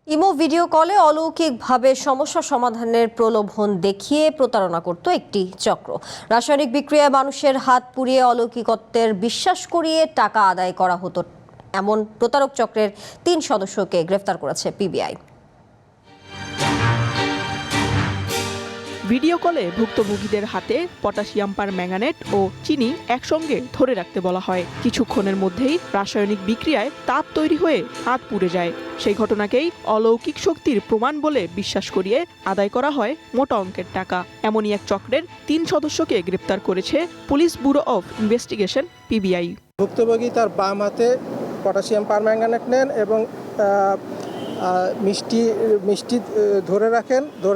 Imo video কলে অলৌকিকভাবে সমস্যা সমাধানের প্রলোভন দেখিয়ে প্রতারণা করত একটি চক্র। রাসায়নিক বিক্রিয়ায় মানুষের হাত পুড়িয়ে অলৌকিকত্বের বিশ্বাস করিয়ে টাকা আদায় করা হতো। এমন প্রতারক চক্রের ৩ সদস্যকে গ্রেফতার করেছে পিবিআই। ভিডিও কলে ভুক্তভোগীদের হাতে পটাশিয়াম পারম্যাঙ্গানেট ও চিনি একসঙ্গে ধরে রাখতে বলা হয়। কিছুক্ষণের মধ্যেই রাসায়নিক বিক্রিয়ায় তাপ তৈরি হয়ে হাত পুড়ে যায়। সেই ঘটনাকেই অলৌকিক শক্তির প্রমাণ বলে বিশ্বাস করিয়ে আদায় করা হয় মোটা অঙ্কের টাকা। এমনই এক চক্রের ৩ সদস্যকে গ্রেপ্তার করেছে police bureau of investigation PBI. ভুক্তভোগী তার বাম হাতে পটাশিয়াম পারম্যাঙ্গানেট নেন এবং মিষ্টি ধরে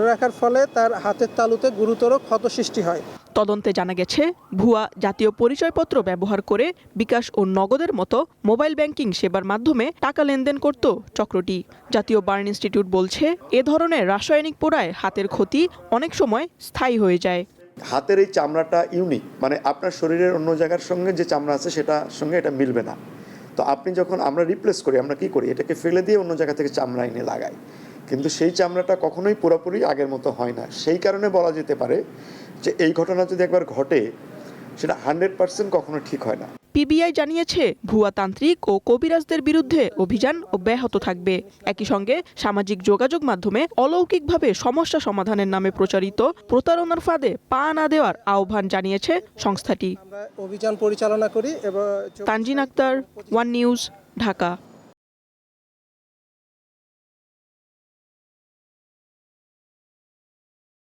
রাখার ফলে তার হাতের তালুতে গুরুতর ক্ষত সৃষ্টি হয়। তদন্তে জানা গেছে, ভুয়া জাতীয় পরিচয়পত্র ব্যবহার করে বিকাশ ও নগদের মতো মোবাইল ব্যাংকিং সেবার মাধ্যমে টাকা লেনদেন করত চক্রটি। জাতীয় বার্ন ইনস্টিটিউট বলছে, এ ধরনের রাসায়নিক পোড়ায় হাতের ক্ষতি অনেক সময় স্থায়ী হয়ে যায়। হাতের এই চামড়াটা ইউনিক, মানে আপনার শরীরের অন্য জায়গার সঙ্গে যে চামড়া আছে সেটার সঙ্গে এটা মিলবে না। তো আপনি যখন আমরা রিপ্লেস করি, আমরা কি করি, এটাকে ফেলে দিয়ে অন্য জায়গা থেকে চামড়া এনে লাগাই, কিন্তু সেই চামড়াটা কখনোই পুরোপুরি আগের মতো হয় না। সেই কারণে বলা যেতে পারে যে এই ঘটনা যদি একবার ঘটে, সেটা 100% কখনো ঠিক হয় না। পিবিআই জানিয়েছে, ভুয়া তান্ত্রিক ও কবিরাজদের বিরুদ্ধে অভিযান অব্যাহত থাকবে। একই সঙ্গে সামাজিক যোগাযোগ মাধ্যমে অলৌকিকভাবে সমস্যা সমাধানের নামে প্রচারিত প্রতারণার ফাঁদে পা না দেওয়ার আহ্বান জানিয়েছে সংস্থাটি। আমরা অভিযান পরিচালনা করি এবং তানজিন আক্তার, ওয়ান নিউজ, ঢাকা।